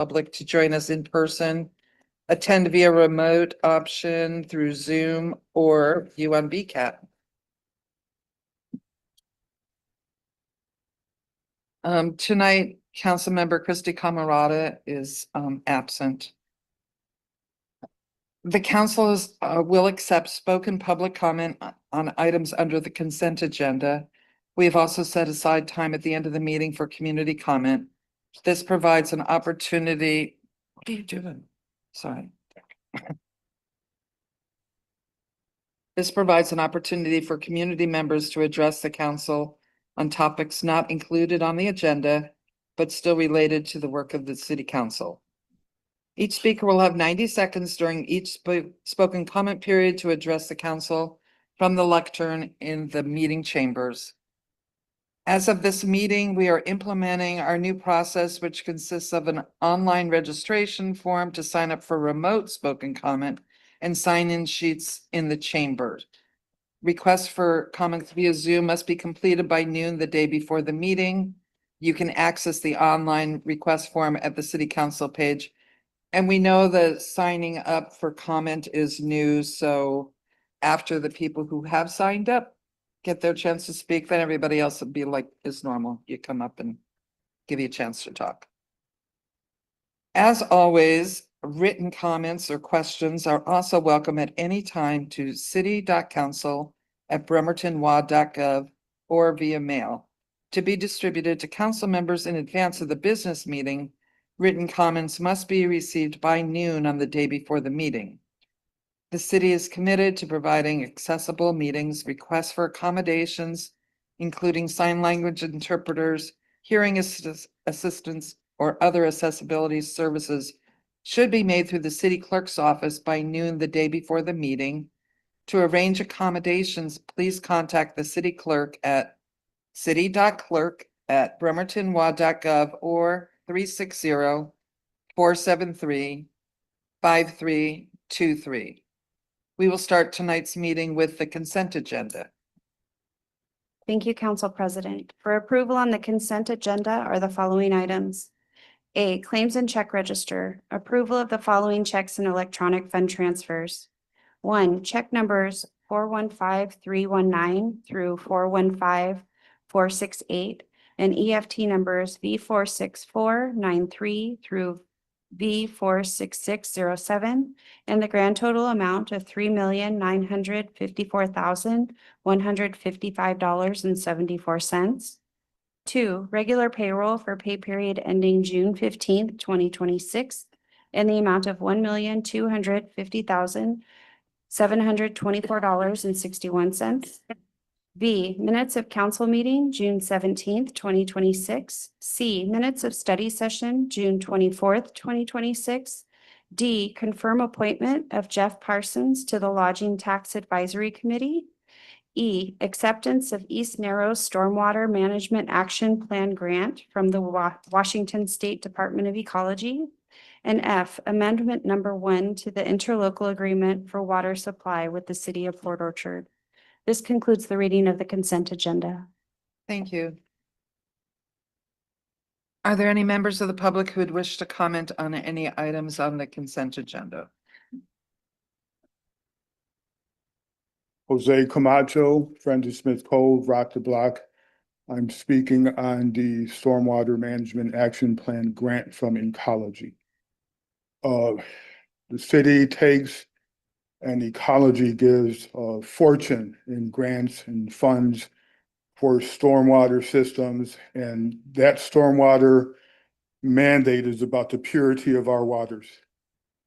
public to join us in person, attend via remote option through Zoom or view on BCAT. Tonight, Councilmember Christy Camarada is absent. The council will accept spoken public comment on items under the consent agenda. We have also set aside time at the end of the meeting for community comment. This provides an opportunity. What are you doing? Sorry. This provides an opportunity for community members to address the council on topics not included on the agenda, but still related to the work of the city council. Each speaker will have 90 seconds during each spoken comment period to address the council from the lectern in the meeting chambers. As of this meeting, we are implementing our new process, which consists of an online registration form to sign up for remote spoken comment and sign-in sheets in the chamber. Requests for comments via Zoom must be completed by noon the day before the meeting. You can access the online request form at the city council page. And we know that signing up for comment is new, so after the people who have signed up get their chance to speak, then everybody else would be like is normal. You come up and give you a chance to talk. As always, written comments or questions are also welcome at any time to city.council@bremertonwa.gov or via mail to be distributed to council members in advance of the business meeting. Written comments must be received by noon on the day before the meeting. The city is committed to providing accessible meetings. Requests for accommodations, including sign language interpreters, hearing assistance, or other accessibility services, should be made through the city clerk's office by noon the day before the meeting. To arrange accommodations, please contact the city clerk at city.clerk@bremertonwa.gov or 360-473-5323. We will start tonight's meeting with the consent agenda. Thank you, Council President. For approval on the consent agenda are the following items. A, claims and check register. Approval of the following checks and electronic fund transfers. 1, check numbers 415319 through 415468 and EFT numbers V46493 through V46607, and the grand total amount of $3,954,155.74. 2, regular payroll for pay period ending June 15th, 2026, in the amount of $1,250,724.61. B, minutes of council meeting, June 17th, 2026. C, minutes of study session, June 24th, 2026. D, confirm appointment of Jeff Parsons to the Lodging Tax Advisory Committee. E, acceptance of East Narrows Stormwater Management Action Plan grant from the Washington State Department of Ecology. And F, amendment number 1 to the interlocal agreement for water supply with the city of Port Orchard. This concludes the reading of the consent agenda. Thank you. Are there any members of the public who would wish to comment on any items on the consent agenda? Jose Camacho, Friends Smith Cove, Rock the Block. I'm speaking on the Stormwater Management Action Plan grant from Ecology. The city takes and Ecology gives a fortune in grants and funds for stormwater systems, and that stormwater mandate is about the purity of our waters.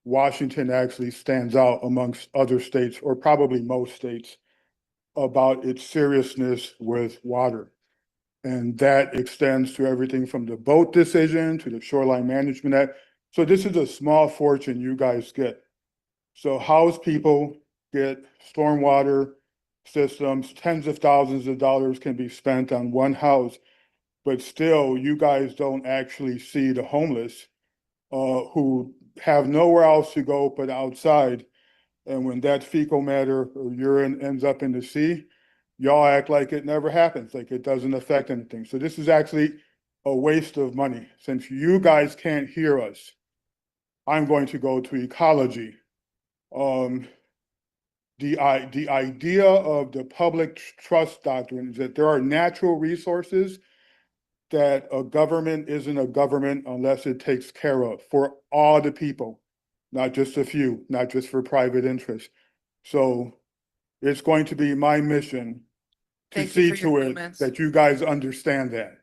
Washington actually stands out amongst other states, or probably most states, about its seriousness with water. And that extends to everything from the boat decision to the Shoreline Management Act. So this is a small fortune you guys get. So house people get stormwater systems, tens of thousands of dollars can be spent on one house, but still you guys don't actually see the homeless who have nowhere else to go but outside. And when that fecal matter or urine ends up in the sea, y'all act like it never happens, like it doesn't affect anything. So this is actually a waste of money. Since you guys can't hear us, I'm going to go to ecology. The idea of the public trust doctrine is that there are natural resources that a government isn't a government unless it takes care of for all the people, not just a few, not just for private interest. So it's going to be my mission to Thank you see for your to it comments. that you guys understand that.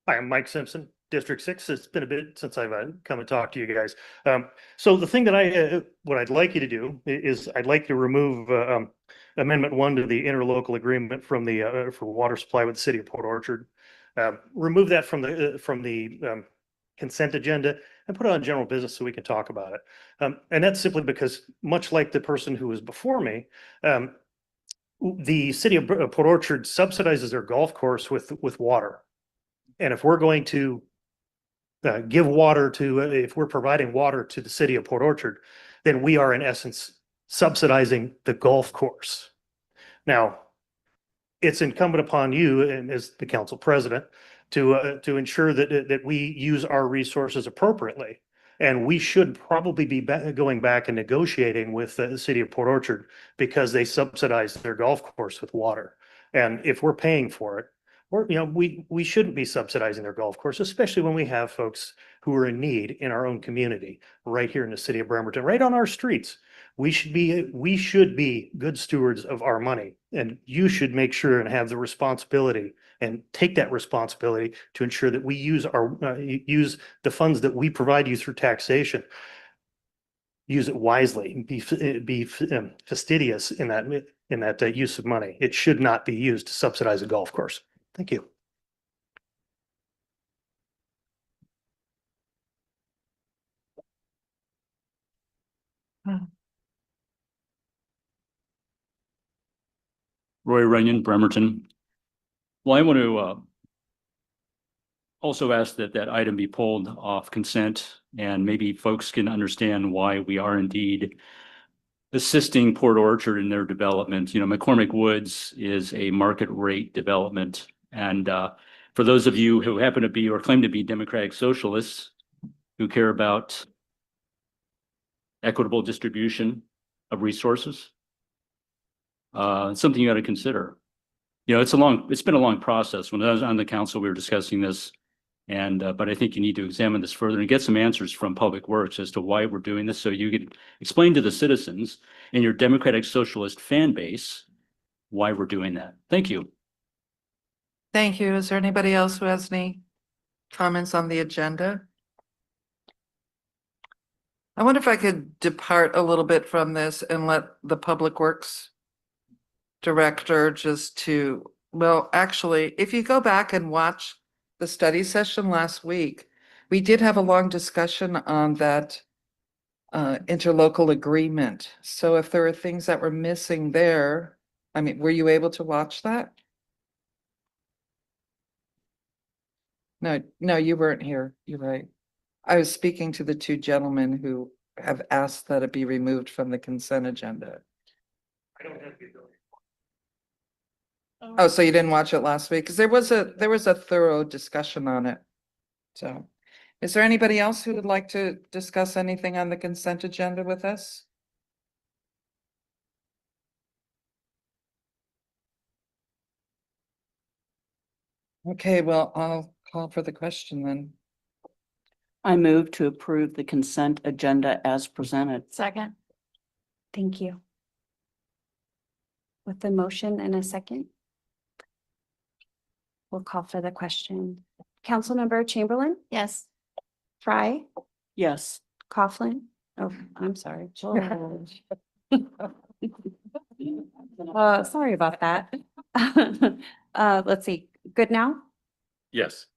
Hi, I'm Mike Simpson, District 6. It's been a bit since I've come and talked to you guys. So the thing that what I'd like you to do is I'd like to remove Amendment 1 to the interlocal agreement from the for water supply with the city of Port Orchard. Remove that from the consent agenda and put it on general business so we can talk about it. And that's simply because, much like the person who was before me, the city of Port Orchard subsidizes their golf course with water. And if we're going to give water to, if we're providing water to the city of Port Orchard, then we are in essence subsidizing the golf course. Now, it's incumbent upon you and as the council president to ensure that we use our resources appropriately. And we should probably be going back and negotiating with the city of Port Orchard because they subsidize their golf course with water. And if we're paying for it, or, we shouldn't be subsidizing their golf course, especially when we have folks who are in need in our own community, right here in the city of Bremerton, right on our streets. We should be good stewards of our money, and you should make sure and have the responsibility and take that responsibility to ensure that we use use the funds that we provide you through taxation. Use it wisely, be fastidious in that use of money. It should not be used to subsidize a golf course. Thank you. Roy Runyon, Bremerton. Well, I want to also ask that that item be pulled off consent, and maybe folks can understand why we are indeed assisting Port Orchard in their development. McCormick Woods is a market rate development. And for those of you who happen to be or claim to be Democratic Socialists who care about equitable distribution of resources, something you got to consider. It's been a long process. When I was on the council, we were discussing this, but I think you need to examine this further and get some answers from Public Works as to why we're doing this, so you can explain to the citizens in your Democratic Socialist fan base why we're doing that. Thank you. Thank you. Is there anybody else who has any comments on the agenda? I wonder if I could depart a little bit from this and let the Public Works Director well, actually, if you go back and watch the study session last week, we did have a long discussion on that interlocal agreement. So if there are things that were missing there, were you able to watch that? No, you weren't here. You're right. I was speaking to the two gentlemen who have asked that it be removed from the consent agenda. I don't have the ability. Oh, so you didn't watch it last week? Because there was a thorough discussion on it. So, is there anybody else who would like to discuss anything on the consent agenda with us? Okay, well, I'll call for the question then. I move to approve the consent agenda as presented. Second. Thank you. With the motion and a second, we'll call for the question. Councilmember Chamberlain? Yes. Fry? Yes. Coughlin? Oh, I'm sorry. Sorry about that. Let's see. Good now? Yes.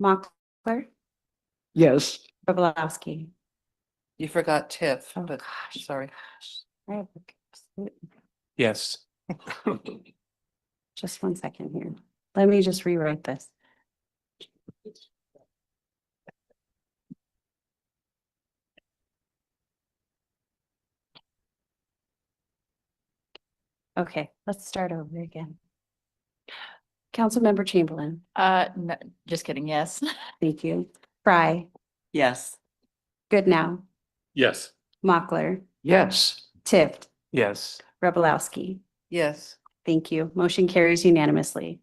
Mochler? Yes. Bobolowski? You forgot Tiff, Oh, but gosh. sorry. I have- Yes. Just one second here. Let me just rewrite this. Okay, let's start over again. Councilmember Chamberlain. No, just kidding, yes. Thank you. Fry, Yes. Goodnow, Yes. Mochler, Yes. Tift, Yes. Rebelowski. Yes. Thank you. Motion carries unanimously.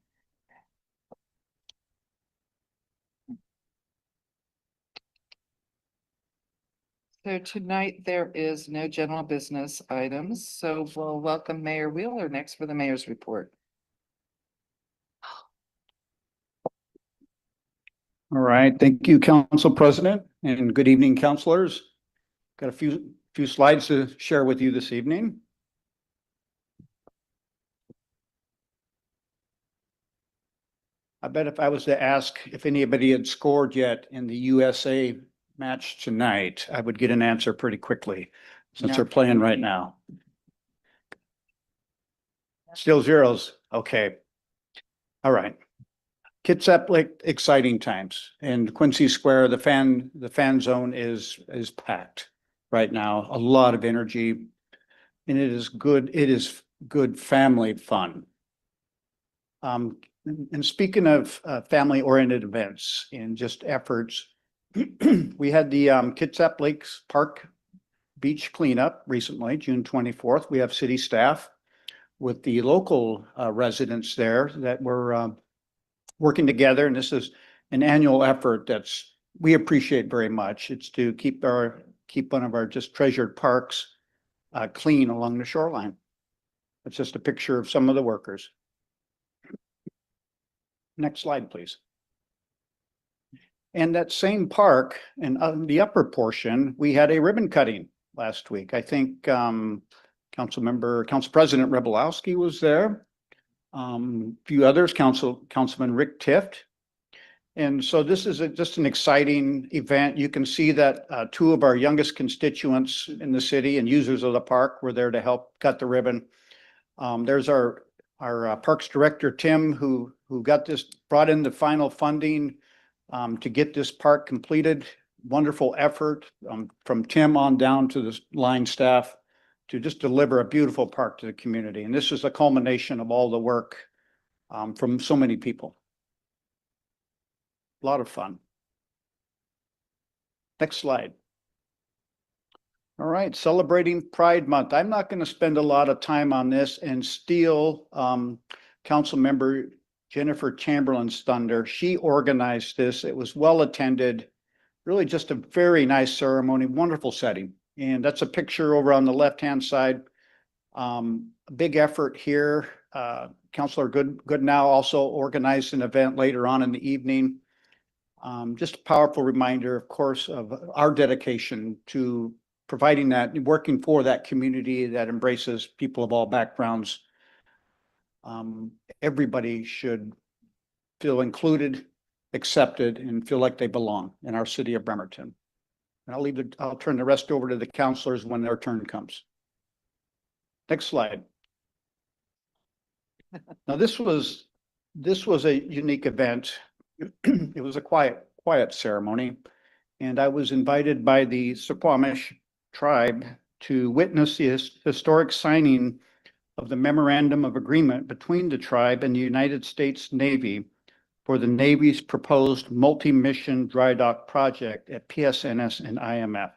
So tonight there is no general business items, so we'll welcome Mayor Wheeler next for the mayor's report. All right, thank you, Council President, and good evening, councilors. Got a few slides to share with you this evening. I bet if I was to ask if anybody had scored yet in the USA match tonight, I would get an answer pretty quickly since No. they're playing right now. Still zeros. Okay. All right. Kitsap Lake, exciting times. And Quincy Square, the fan zone is packed right now. A lot of energy. And it is good family fun. And speaking of family-oriented events and just efforts, we had the Kitsap Lakes Park Beach cleanup recently, June 24th. We have city staff with the local residents there that were working together, and this is an annual effort we appreciate very much. It's to keep one of our just treasured parks clean along the shoreline. It's just a picture of some of the workers. Next slide, please. And that same park, and on the upper portion, we had a ribbon cutting last week. I think Council President Rebelowski was there. A few others, Councilman Rick Tift. And so this is just an exciting event. You can see that two of our youngest constituents in the city and users of the park were there to help cut the ribbon. There's our Parks Director, Tim, who brought in the final funding to get this park completed. Wonderful effort from Tim on down to the line staff to just deliver a beautiful park to the community. And this is a culmination of all the work from so many people. A lot of fun. Next slide. All right, celebrating Pride Month. I'm not going to spend a lot of time on this and steal Council Member Jennifer Chamberlain's thunder. She organized this. It was well attended. Really just a very nice ceremony, wonderful setting. And that's a picture over on the left-hand side. A big effort here. Councilor Goodnow also organized an event later on in the evening. Just a powerful reminder, of course, of our dedication to providing that, working for that community that embraces people of all backgrounds. Everybody should feel included, accepted, and feel like they belong in our city of Bremerton. And I'll turn the rest over to the councilors when their turn comes. Next slide. Now this was a unique event. It was a quiet ceremony, and I was invited by the Suquamish tribe to witness the historic signing of the memorandum of agreement between the tribe and the United States Navy for the Navy's proposed multi-mission dry dock project at PSNS and IMF.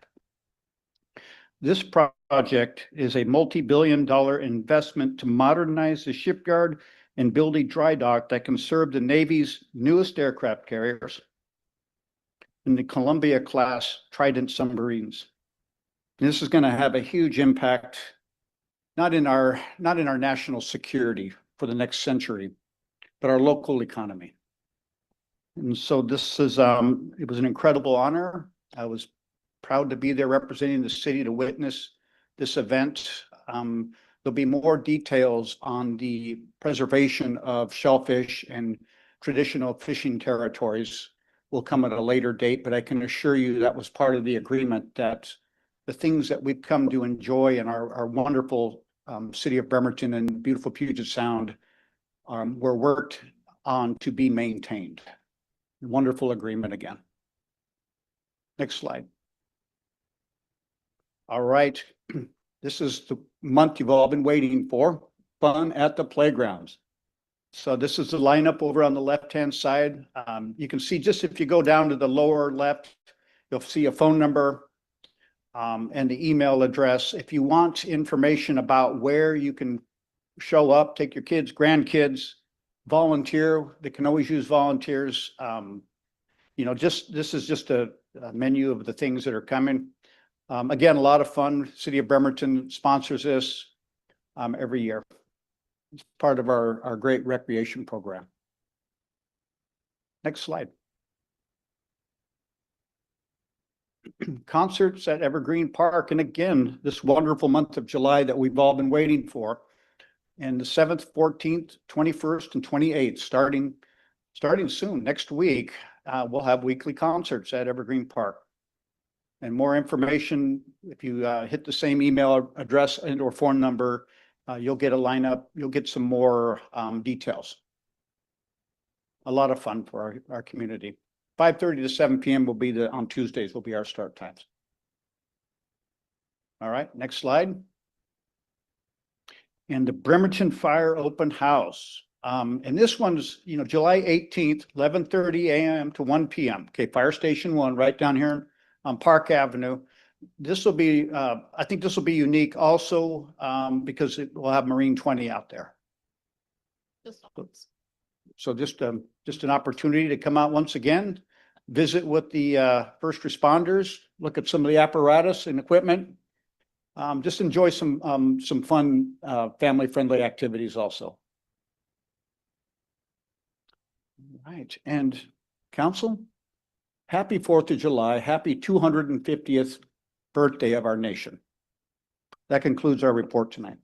This project is a multi-billion-dollar investment to modernize the shipyard and build a dry dock that can serve the Navy's newest aircraft carriers and the Columbia-class Trident submarines. This is going to have a huge impact, not in our national security for the next century, but our local economy. And so this is it was an incredible honor. I was proud to be there representing the city to witness this event. There'll be more details on the preservation of shellfish and traditional fishing territories will come at a later date, but I can assure you that was part of the agreement, that the things that we've come to enjoy in our wonderful city of Bremerton and beautiful Puget Sound were worked on to be maintained. Wonderful agreement again. Next slide. All right, this is the month you've all been waiting for. fun at the playgrounds. So this is the lineup over on the left-hand side. You can see just if you go down to the lower left, you'll see a phone number and the email address. If you want information about where you can show up, take your kids, grandkids, volunteer, they can always use volunteers. You know, this is just a menu of the things that are coming. Again, a lot of fun. City of Bremerton sponsors this every year. It's part of our great recreation program. Next slide. Concerts at Evergreen Park. And again, this wonderful month of July that we've all been waiting for. And the 7th, 14th, 21st, and 28th, starting soon, next week, we'll have weekly concerts at Evergreen Park. And more information, if you hit the same email address and or phone number, you'll get a lineup, you'll get some more details. A lot of fun for our community. 5:30 to 7 p.m. will be on Tuesdays will be our start times. All right, next slide. And the Bremerton Fire Open House. And this one's, you know, July 18th, 11:30 a.m. to 1 p.m. Okay, Fire Station 1 right down here on Park Avenue. This will be, I think this will be unique also because it will have Marine 20 out there. So just an opportunity to come out once again, visit with the first responders, look at some of the apparatus and equipment. Just enjoy some fun family-friendly activities also. All right, and council, happy 4th of July, happy 250th birthday of our nation. That concludes our report tonight.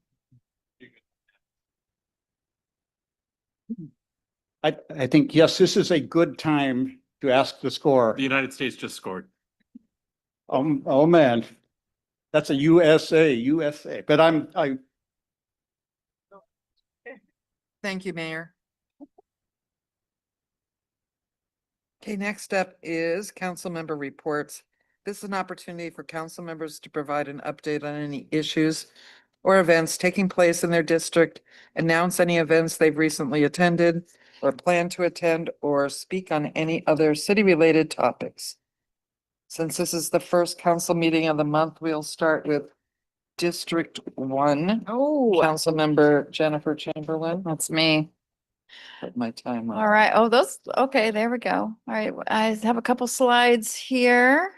I think, yes, this is a good time to ask the score. The United States just scored. Oh man, that's a USA, but I. Thank you, Mayor. Okay, next up is council member reports. This is an opportunity for council members to provide an update on any issues or events taking place in their district, announce any events they've recently attended or plan to attend, or speak on any other city-related topics. Since this is the first council meeting of the month, we'll start with District 1. Oh, Councilmember Jennifer Chamberlain. that's me. Put my time All on. right. Oh, okay, there we go. All right. I have a couple slides here.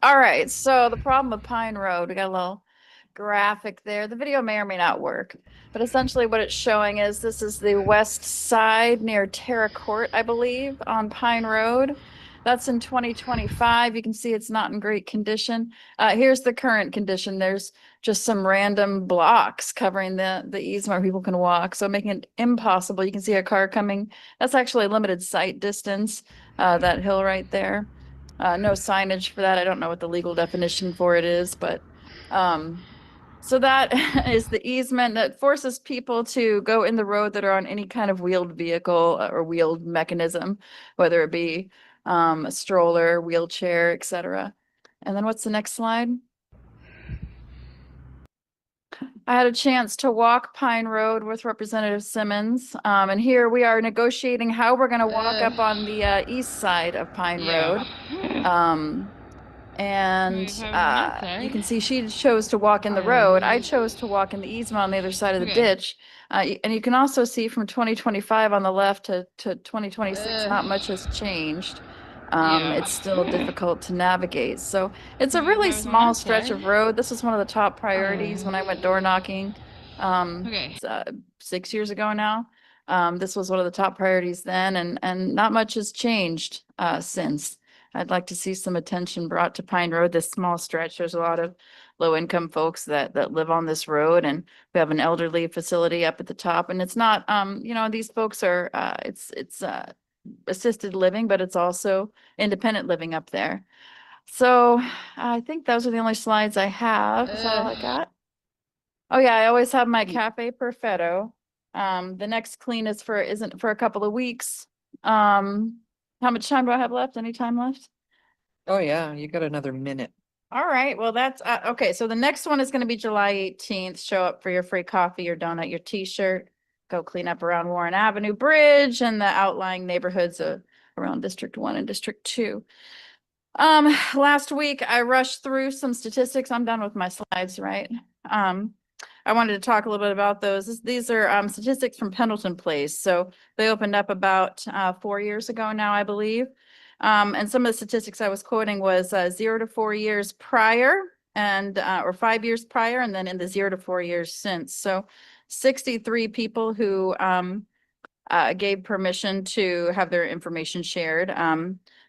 All right. So the problem with Pine Road, we got a little graphic there. The video may or may not work, but essentially what it's showing is this is the west side near Terra Court, I believe, on Pine Road. That's in 2025. You can see it's not in great condition. Here's the current condition. There's just some random blocks covering the easement where people can walk, so making it impossible. You can see a car coming. That's actually a limited sight distance, that hill right there. No signage for that. I don't know what the legal definition for it is, but so that is the easement that forces people to go in the road that are on any kind of wheeled vehicle or wheeled mechanism, whether it be a stroller, wheelchair, etc. And then what's the next slide? I had a chance to walk Pine Road with Representative Simmons. And here we are negotiating how we're going to walk up on the east side of Pine Road. And you can see she chose to walk in the road. I chose to walk in the easement on the other side of the ditch. And you can also see from 2025 on the left to 2026, not much has changed. It's still difficult to navigate. So it's a really small stretch of road. This was one of the top priorities when I went door knocking 6 years ago now. This was one of the top priorities then, and not much has changed since. I'd like to see some attention brought to Pine Road, this small stretch. There's a lot of low-income folks that live on this road, and we have an elderly facility up at the top. And it's not, you know, these folks are, it's assisted living, but it's also independent living up there. So I think those are the only slides I have. Is that all I got? Oh yeah, I always have my Cafe Perfetto. The next clean isn't for a couple of weeks. How much time do I have left? Any time left? Oh, yeah, you got another minute. All right, well, that's, okay, so the next one is gonna be July 18th. Show up for your free coffee, your donut, your t-shirt. Go clean up around Warren Avenue Bridge and the outlying neighborhoods around District 1 and District 2. Last week I rushed through some statistics. I'm done with my slides, right? I wanted to talk a little bit about those. These are statistics from Pendleton Place. So they opened up about 4 years ago now, I believe. And some of the statistics I was quoting was 0 to 4 years prior and or 5 years prior, and then in the 0 to 4 years since. So 63 people who gave permission to have their information shared.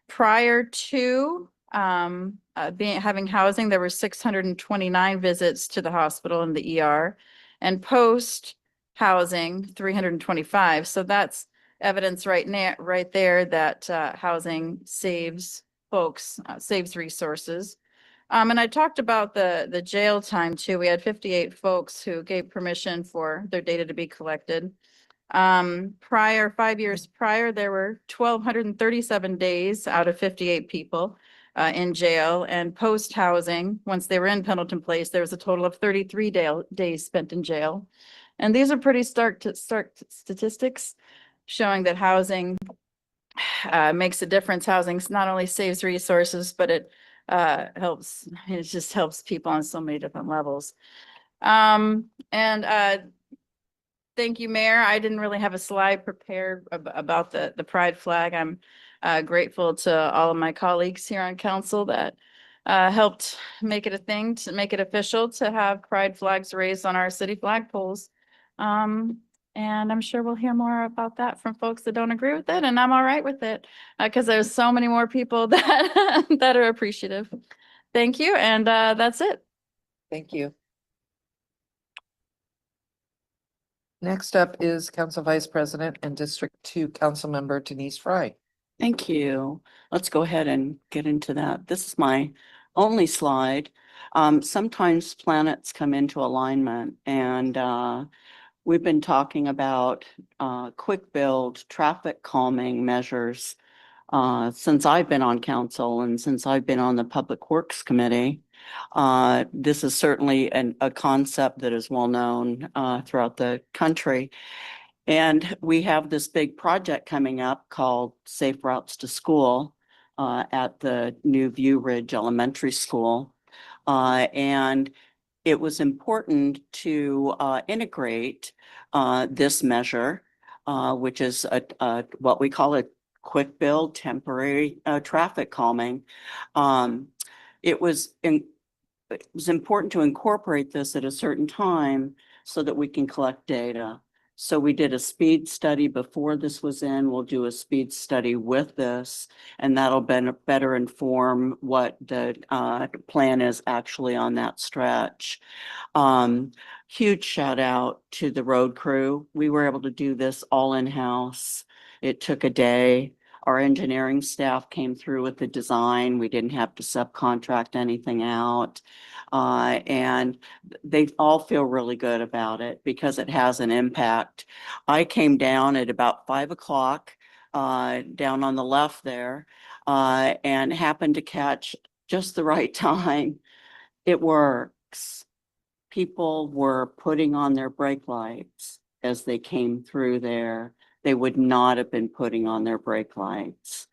Prior to having housing, there were 629 visits to the hospital and the ER, and post housing 325. So that's evidence right now, right there, that housing saves folks, saves resources. And I talked about the jail time too. We had 58 folks who gave permission for their data to be collected. 5 years prior, there were 1,237 days out of 58 people in jail, and post housing, once they were in Pendleton Place, there was a total of 33 days spent in jail. And these are pretty stark statistics showing that housing makes a difference. Housing not only saves resources, but it just helps people on so many different levels. Thank you, Mayor. I didn't really have a slide prepared about the pride flag. I'm grateful to all of my colleagues here on council that helped make it a thing, to make it official, to have pride flags raised on our city flagpoles. And I'm sure we'll hear more about that from folks that don't agree with it, and I'm all right with it because there's so many more people that that are appreciative. Thank you, and that's it. Thank you. Next up is Council Vice President and District 2 Council Member Denise Fry. Thank you. Let's go ahead and get into that. This is my only slide. Sometimes planets come into alignment, and we've been talking about quick build traffic calming measures since I've been on council and since I've been on the Public Works Committee. This is certainly a concept that is well known throughout the country. And we have this big project coming up called Safe Routes to School at the new View Ridge Elementary School. And it was important to integrate this measure, which is what we call a quick build temporary traffic calming. It was important to incorporate this at a certain time so that we can collect data. So we did a speed study before this was in. We'll do a speed study with this, and that'll better inform what the plan is actually on that stretch. Huge shout out to the road crew. We were able to do this all in-house. It took a day. Our engineering staff came through with the design. We didn't have to subcontract anything out. And they all feel really good about it because it has an impact. I came down at about 5 o'clock down on the left there and happened to catch just the right time. It works. People were putting on their brake lights as they came through there. They would not have been putting on their brake lights.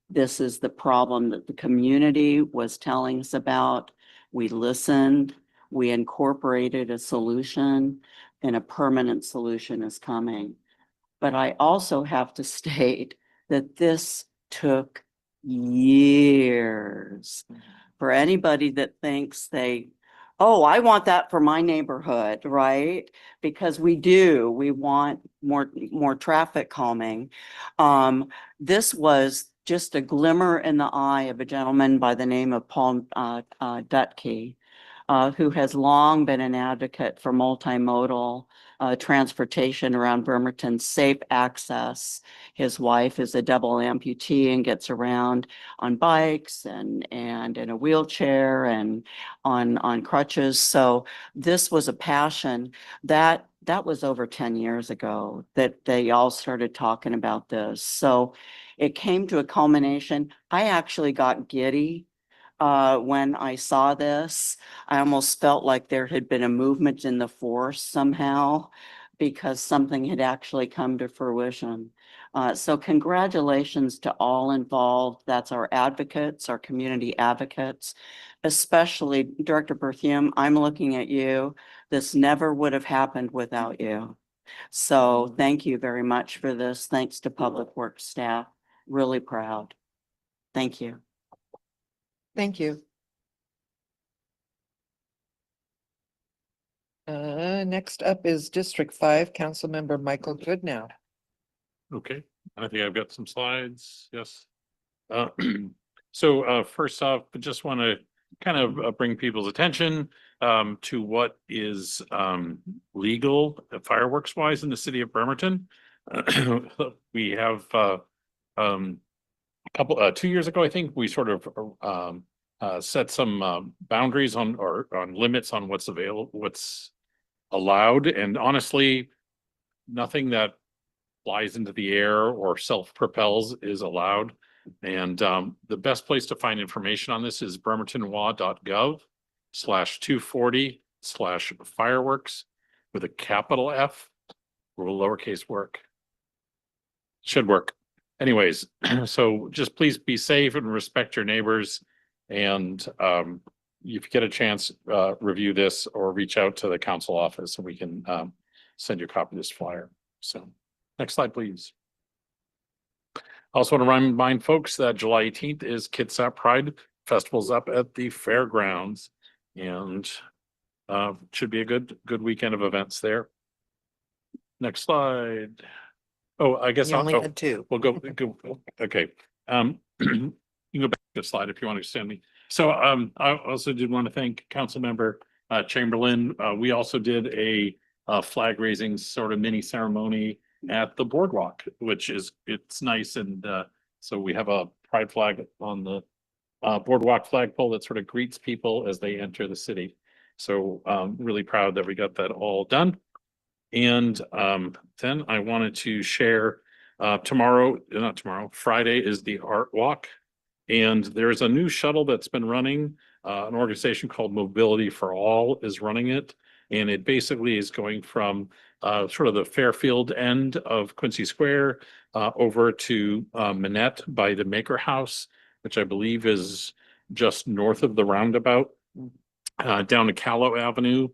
This is the problem that the community was telling us about. We listened, we incorporated a solution, and a permanent solution is coming. But I also have to state that this took years. For anybody that thinks oh, I want that for my neighborhood, right? Because we do, we want more traffic calming. This was just a glimmer in the eye of a gentleman by the name of Paul Dutke, who has long been an advocate for multimodal transportation around Bremerton, safe access. His wife is a double amputee and gets around on bikes and in a wheelchair and on crutches. So this was a passion that was over 10 years ago that they all started talking about this. So it came to a culmination. I actually got giddy when I saw this. I almost felt like there had been a movement in the force somehow because something had actually come to fruition. So congratulations to all involved. That's our advocates, our community advocates, especially Director Berthium. I'm looking at you. This never would have happened without you. So thank you very much for this. Thanks to Public Works staff. Really proud. Thank you. Thank you. Next up is District 5, Councilmember Michael Goodnow. Okay, I think I've got some slides. Yes. So first off, I just want to kind of bring people's attention to what is legal fireworks wise in the city of Bremerton. We have a couple 2 years ago, I think we sort of set some boundaries on or on limits on what's available, what's allowed, and honestly, nothing that flies into the air or self-propels is allowed. And the best place to find information on this is bremertonlaw.gov/240/fireworks with a capital F or lowercase work. Should work. Anyways, so just please be safe and respect your neighbors. And if you get a chance, review this or reach out to the council office and we can send you a copy of this flyer. So next slide, please. Also want to remind folks that July 18th is Kitsap Pride Festival's up at the fairgrounds, and should be a good weekend of events there. Next slide. Oh, I guess You only I'll, had two. we'll go, okay. You can go back to the slide if you want to extend me. So I also did want to thank Councilmember Chamberlain. We also did a flag raising sort of mini ceremony at the boardwalk, which is, it's nice. And so we have a pride flag on the boardwalk flagpole that sort of greets people as they enter the city. So really proud that we got that all done. And then I wanted to share Friday is the art walk. And there's a new shuttle that's been running. An organization called Mobility for All is running it. And it basically is going from sort of the Fairfield end of Quincy Square over to Minette by the Maker House, which I believe is just north of the roundabout, down to Callow Avenue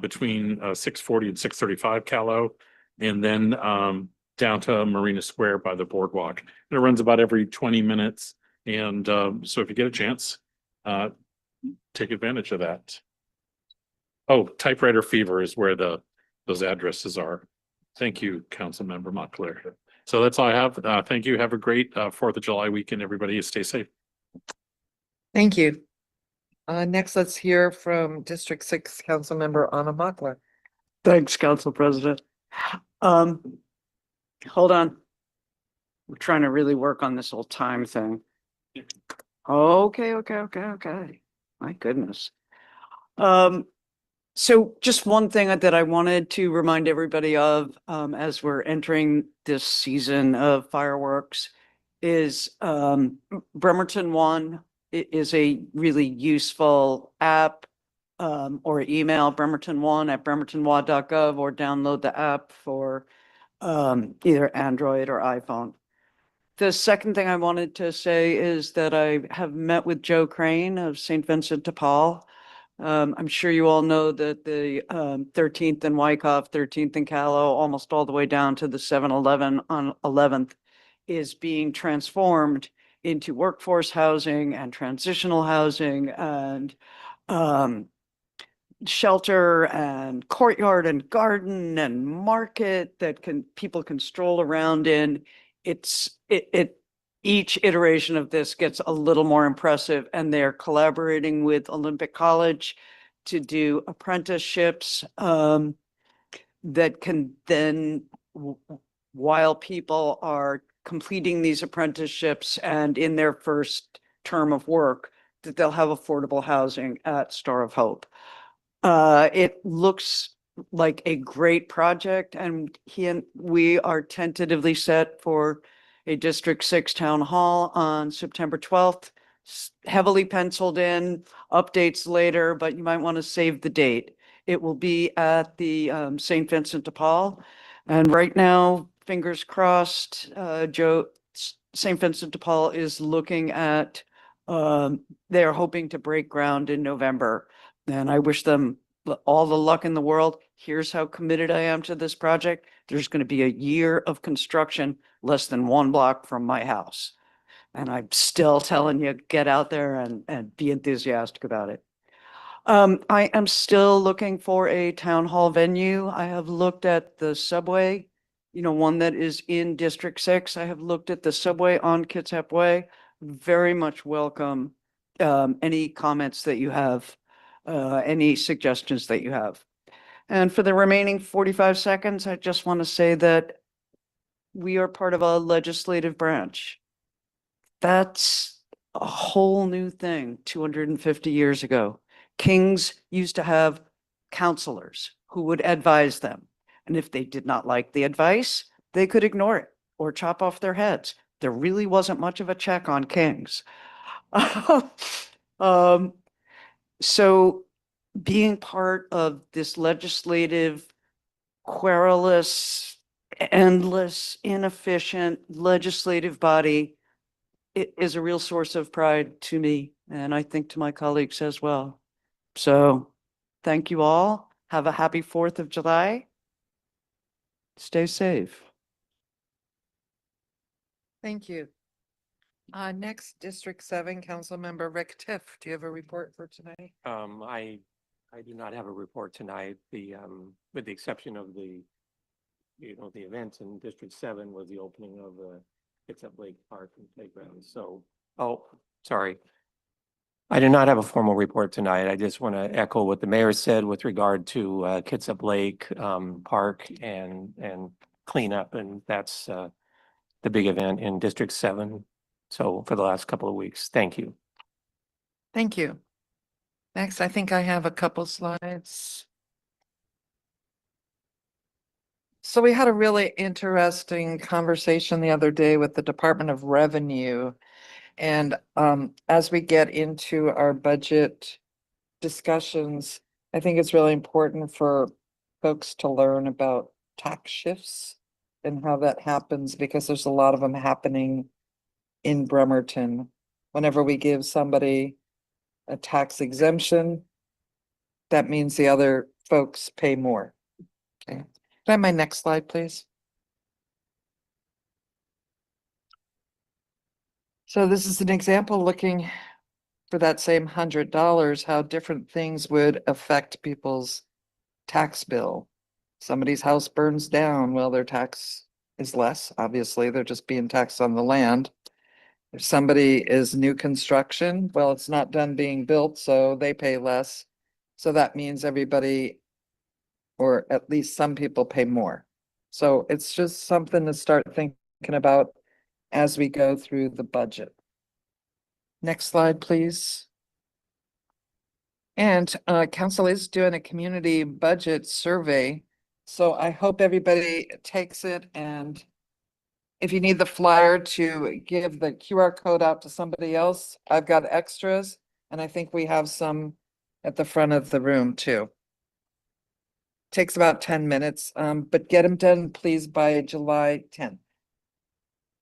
between 640 and 635 Callow, and then down to Marina Square by the boardwalk. And it runs about every 20 minutes. And so if you get a chance, take advantage of that. Oh, typewriter fever is where those addresses are. Thank you, Councilmember Montclair. So that's all I have. Thank you. Have a great 4th of July weekend, everybody. Stay safe. Thank you. Next, let's hear from District 6, Councilmember Anna Mockler. Thanks, Council President. Hold on. We're trying to really work on this whole time thing. Okay. My goodness. So just one thing that I wanted to remind everybody of, as we're entering this season of fireworks is, Bremerton One is a really useful app, or email bremerton1@bremertonlaw.gov or download the app for, either Android or iPhone. The second thing I wanted to say is that I have met with Joe Crane of St. Vincent de Paul. I'm sure you all know that the 13th and Wyckoff, 13th and Callow, almost all the way down to the 7-Eleven on 11th is being transformed into workforce housing and transitional housing and shelter and courtyard and garden and market that people can stroll around in. Each iteration of this gets a little more impressive, and they're collaborating with Olympic College to do apprenticeships that can then, while people are completing these apprenticeships and in their first term of work, that they'll have affordable housing at Star of Hope. It looks like a great project, and we are tentatively set for a District 6 town hall on September 12th. heavily penciled in, updates later, but you might want to save the date. It will be at the St. Vincent de Paul. And right now, fingers crossed, St. Vincent de Paul is looking at, they're hoping to break ground in November. And I wish them all the luck in the world. Here's how committed I am to this project. There's going to be a year of construction less than 1 block from my house. And I'm still telling you, get out there and be enthusiastic about it. I am still looking for a town hall venue. I have looked at the subway, one that is in District 6. I have looked at the subway on Kitsap Way. Very much welcome any comments that you have, any suggestions that you have. And for the remaining 45 seconds, I just want to say that we are part of a legislative branch. That's a whole new thing 250 years ago. Kings used to have counselors who would advise them. And if they did not like the advice, they could ignore it or chop off their heads. There really wasn't much of a check on kings. So being part of this legislative, querulous, endless, inefficient legislative body, it is a real source of pride to me, and I think to my colleagues as well. So thank you all. Have a happy 4th of July. Stay safe. Thank you. Next, District 7, Councilmember Rick Tiff. Do you have a report for tonight? I do not have a report tonight. With the exception of the events in District 7 was the opening of Kitsap Lake Park and Playground. So, sorry. I do not have a formal report tonight. I just want to echo what the mayor said with regard to Kitsap Lake Park and cleanup, and that's the big event in District 7. So for the last couple of weeks, thank you. Thank you. Next, I think I have a couple slides. So we had a really interesting conversation the other day with the Department of Revenue. And as we get into our budget discussions, I think it's really important for folks to learn about tax shifts and how that happens, because there's a lot of them happening in Bremerton. Whenever we give somebody a tax exemption, that means the other folks pay more. Okay. Can I have my next slide, please? So this is an example looking for that same $100, how different things would affect people's tax bill. Somebody's house burns down, well, their tax is less, obviously, they're just being taxed on the land. If somebody is new construction, well, it's not done being built, so they pay less. So that means everybody, or at least some people, pay more. So it's just something to start thinking about as we go through the budget. Next slide, please. And council is doing a community budget survey. So I hope everybody takes it, and if you need the flyer to give the QR code out to somebody else, I've got extras, and I think we have some at the front of the room too. Takes about 10 minutes, but get them done, please, by July 10th.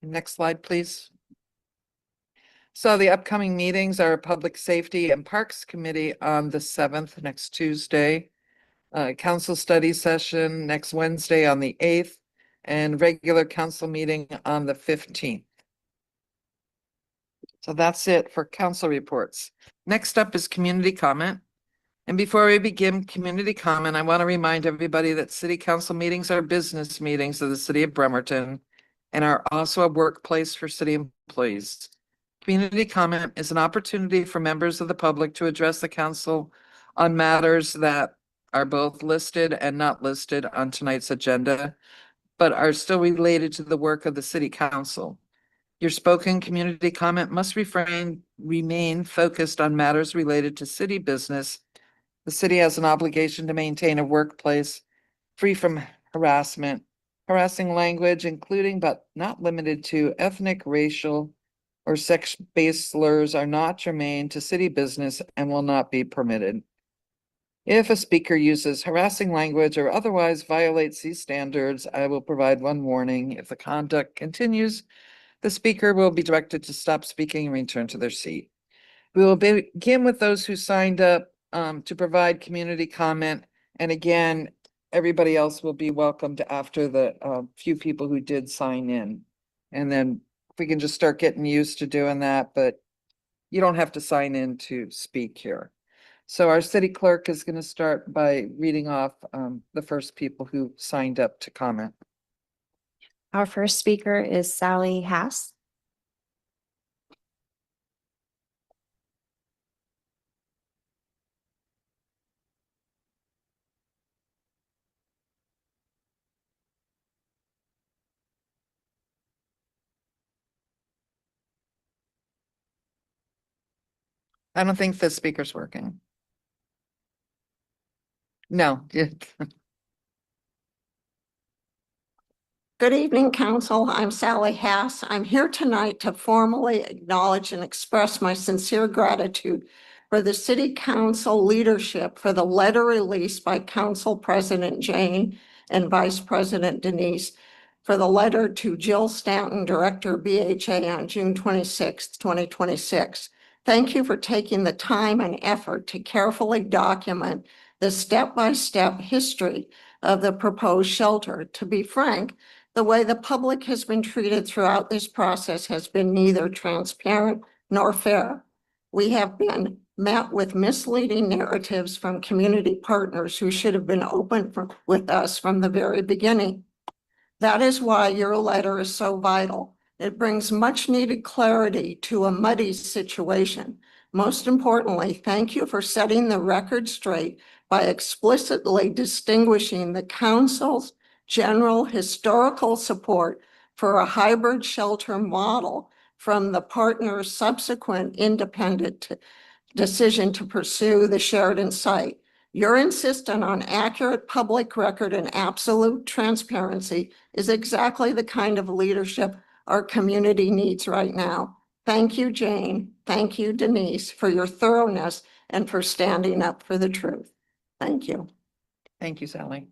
Next slide, please. So the upcoming meetings are Public Safety and Parks Committee on the 7th, next Tuesday. Council study session next Wednesday on the 8th, and regular council meeting on the 15th. So that's it for council reports. Next up is community comment. And before we begin community comment, I want to remind everybody that city council meetings are business meetings of the city of Bremerton and are also a workplace for city employees. Community comment is an opportunity for members of the public to address the council on matters that are both listed and not listed on tonight's agenda, but are still related to the work of the city council. Your spoken community comment must remain focused on matters related to city business. The city has an obligation to maintain a workplace free from harassing language, including but not limited to ethnic, racial, or sex-based slurs are not germane to city business and will not be permitted. If a speaker uses harassing language or otherwise violates these standards, I will provide one warning. If the conduct continues, the speaker will be directed to stop speaking and return to their seat. We will begin with those who signed up to provide community comment. And again, everybody else will be welcomed after the few people who did sign in. And then we can just start getting used to doing that, but you don't have to sign in to speak here. So our city clerk is going to start by reading off the first people who signed up to comment. Our first speaker is Sally Hass. I don't think the speaker's working. No. Good evening, Council. I'm Sally Hass. I'm here tonight to formally acknowledge and express my sincere gratitude for the City Council leadership for the letter released by Council President Jane and Vice President Denise for the letter to Jill Stanton, Director BHA, on June 26, 2026. Thank you for taking the time and effort to carefully document the step-by-step history of the proposed shelter. To be frank, the way the public has been treated throughout this process has been neither transparent nor fair. We have been met with misleading narratives from community partners who should have been open with us from the very beginning. That is why your letter is so vital. It brings much needed clarity to a muddy situation. Most importantly, thank you for setting the record straight by explicitly distinguishing the council's general historical support for a hybrid shelter model from the partner's subsequent independent decision to pursue the Sheridan site. Your insistence on accurate public record and absolute transparency is exactly the kind of leadership our community needs right now. Thank you, Jane. Thank you, Denise, for your thoroughness and for standing up for the truth. Thank you. Thank you, Sally.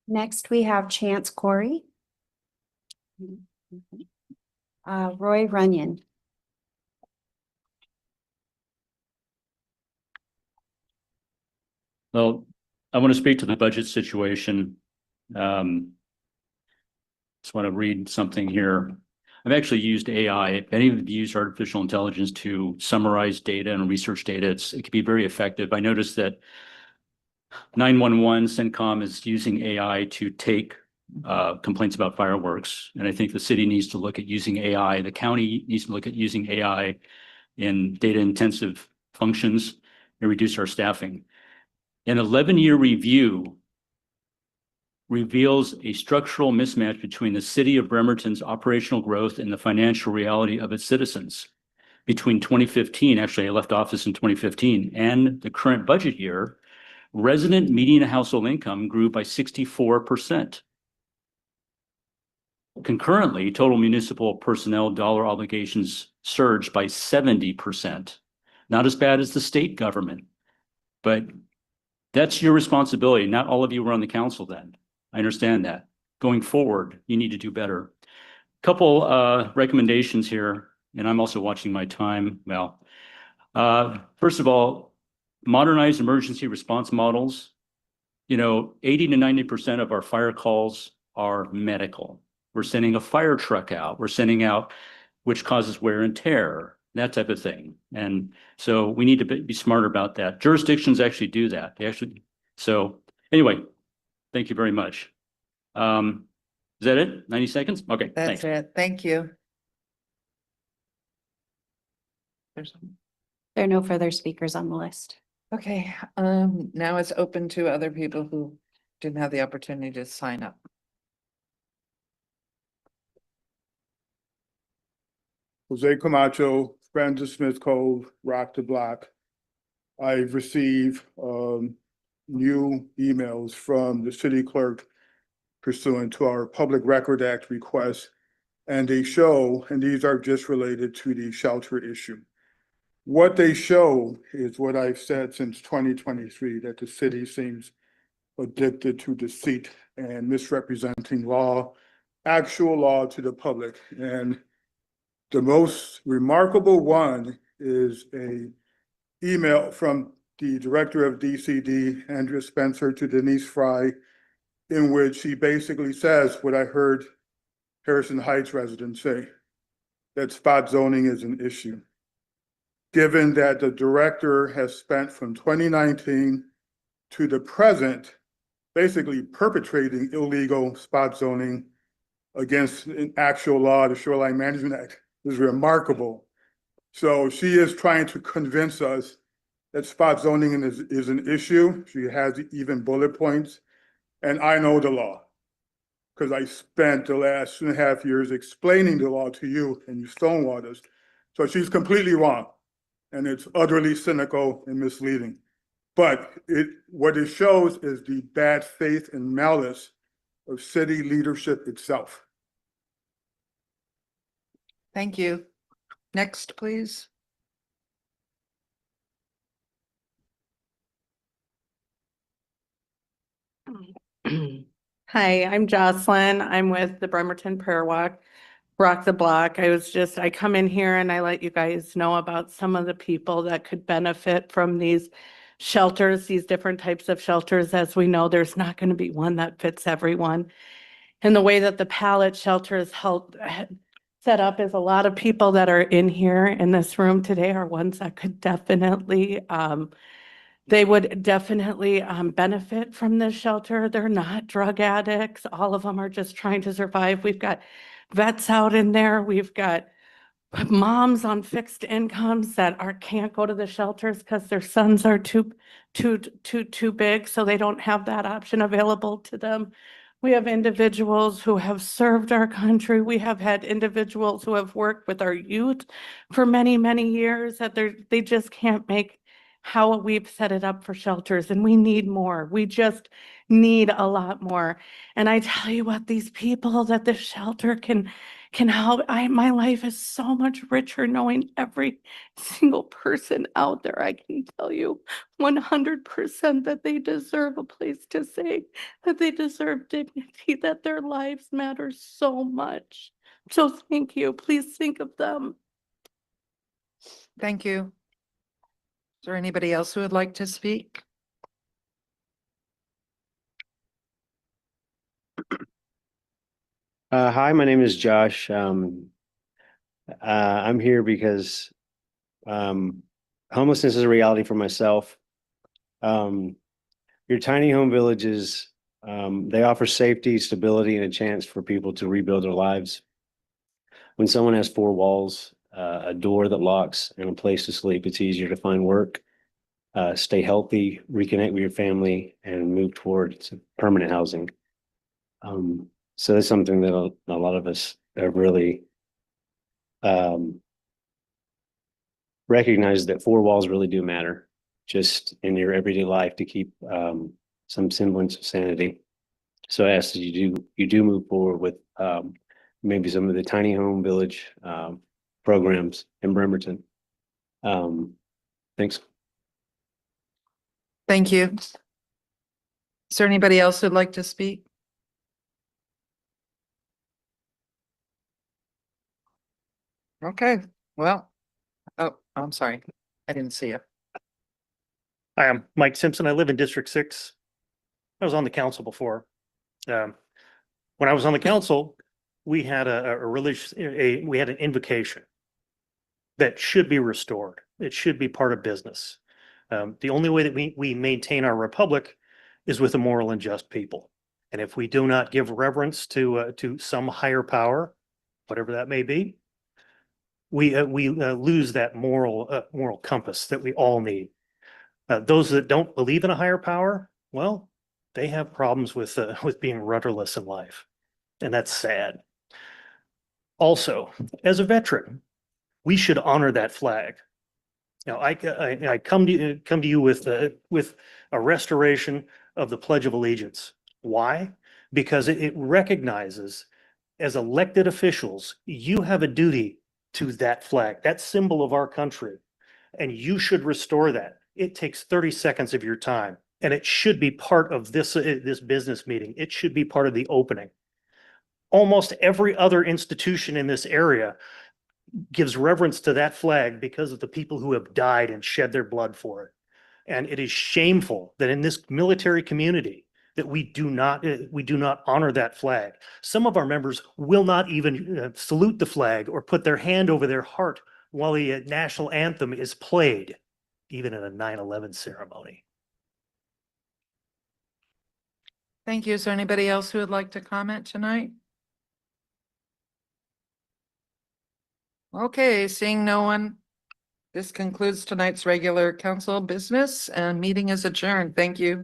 Next, we have Chance Corey. Roy Runyon. Well, I want to speak to the budget situation. Just want to read something here. I've actually used AI. If any of you use artificial intelligence to summarize data and research data, it can be very effective. I noticed that 911 CENTCOM is using AI to take complaints about fireworks. And I think the city needs to look at using AI. The county needs to look at using AI in data intensive functions and reduce our staffing. An 11-year review reveals a structural mismatch between the city of Bremerton's operational growth and the financial reality of its citizens. Between 2015, actually I left office in 2015, and the current budget year, resident median household income grew by 64%. Concurrently, total municipal personnel dollar obligations surged by 70%. Not as bad as the state government, but that's your responsibility. Not all of you were on the council then. I understand that. Going forward, you need to do better. Couple recommendations here, and I'm also watching my time. Well, first of all, modernize emergency response models. 80 to 90% of our fire calls are medical. We're sending a fire truck out. We're sending out, which causes wear and tear, that type of thing. And so we need to be smarter about that. Jurisdictions actually do that. So anyway, thank you very much. Is that it? 90 seconds? Okay, That's thanks. it. Thank you. There are no further speakers on the list. Okay, now it's open to other people who didn't have the opportunity to sign up. Jose Camacho, Friends of Smith Cove, Rock the Block. I've received new emails from the city clerk pursuant to our Public Record Act request. And they show, and these are just related to the shelter issue. What they show is what I've said since 2023, that the city seems addicted to deceit and misrepresenting law, actual law to the public. And the most remarkable one is a email from the director of DCD, Andrea Spencer, to Denise Fry, in which he basically says what I heard Harrison Heights residents say, that spot zoning is an issue. Given that the director has spent from 2019 to the present, basically perpetrating illegal spot zoning against an actual law, the Shoreline Management Act, is remarkable. So she is trying to convince us that spot zoning is an issue. She has even bullet points. And I know the law because I spent the last 2.5 years explaining the law to you and you stonewalled us. So she's completely wrong. And it's utterly cynical and misleading. But what it shows is the bad faith and malice of city leadership itself. Thank you. Next, please. Hi, I'm Jocelyn. I'm with the Bremerton Prayer Walk, Rock the Block. I come in here and I let you guys know about some of the people that could benefit from these shelters, these different types of shelters. As we know, there's not going to be one that fits everyone. And the way that the pallet shelter is set up is a lot of people that are in here in this room today are ones that could definitely they would definitely benefit from this shelter. They're not drug addicts. All of them are just trying to survive. We've got vets out in there. We've got moms on fixed incomes that can't go to the shelters because their sons are too big, so they don't have that option available to them. We have individuals who have served our country. We have had individuals who have worked with our youth for many, many years that they just can't make how we've set it up for shelters, and we need more. We just need a lot more. And I tell you what, these people that the shelter can help. My life is so much richer knowing every single person out there. I can tell you 100% that they deserve a place to stay, that they deserve dignity, that their lives matter so much. So thank you. Please think of them. Thank you. Is there anybody else who would like to speak? Hi, my name is Josh. I'm here because homelessness is a reality for myself. Your tiny home villages, they offer safety, stability, and a chance for people to rebuild their lives. When someone has four walls, a door that locks, and a place to sleep, it's easier to find work, stay healthy, reconnect with your family, and move towards permanent housing. So that's something that a lot of us have really recognized, that four walls really do matter just in your everyday life to keep some semblance of sanity. So I ask that you do move forward with maybe some of the tiny home village programs in Bremerton. Thanks. Thank you. Is there anybody else who'd like to speak? Okay, well, oh, I'm sorry. I didn't see you. Hi, I'm Mike Simpson. I live in District 6. I was on the council before. When I was on the council, we had we had an invocation that should be restored. It should be part of business. The only way that we maintain our republic is with a moral and just people. And if we do not give reverence to some higher power, whatever that may be, we lose that moral compass that we all need. Those that don't believe in a higher power, well, they have problems with being rudderless in life, and that's sad. Also, as a veteran, we should honor that flag. Now, I come to you with a restoration of the Pledge of Allegiance. Why? Because it recognizes, as elected officials, you have a duty to that flag, that symbol of our country, and you should restore that. It takes 30 seconds of your time, and it should be part of this business meeting. It should be part of the opening. Almost every other institution in this area gives reverence to that flag because of the people who have died and shed their blood for it. And it is shameful that in this military community that we do not honor that flag. Some of our members will not even salute the flag or put their hand over their heart while the national anthem is played, even in a 9/11 ceremony. Thank you. Is there anybody else who would like to comment tonight? Okay, seeing no one, this concludes tonight's regular council business and meeting is adjourned. Thank you.